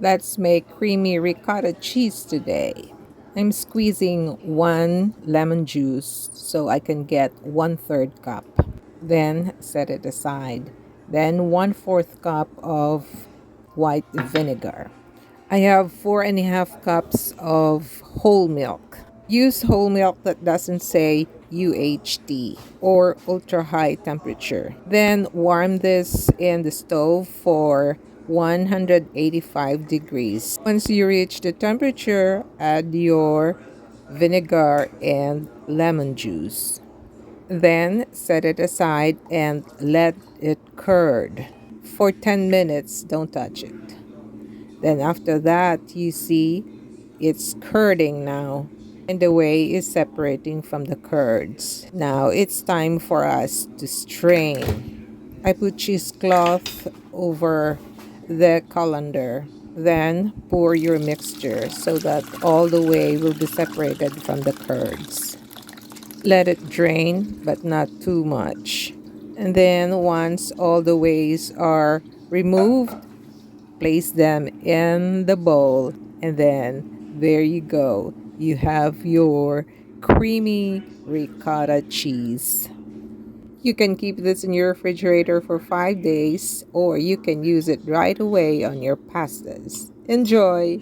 Let's make creamy ricotta cheese today. I'm squeezing one lemon juice so I can get 1/3 cup. Then set it aside. Then 1/4 cup of white vinegar. I have 4.5 cups of whole milk. Use whole milk that doesn't say UHT or ultra high temperature. Then warm this in the stove for 185 degrees. Once you reach the temperature, add your vinegar and lemon juice. Then set it aside and let it curd for 10 minutes. Don't touch it. Then after that, you see it's curding now, and the whey is separating from the curds. Now it's time for us to strain. I put cheesecloth over the colander. Then pour your mixture so that all the whey will be separated from the curds. Let it drain, but not too much. And then once all the wheys are removed, place them in the bowl, and then there you go. You have your creamy ricotta cheese. You can keep this in your refrigerator for 5 days, or you can use it right away on your pastas. Enjoy!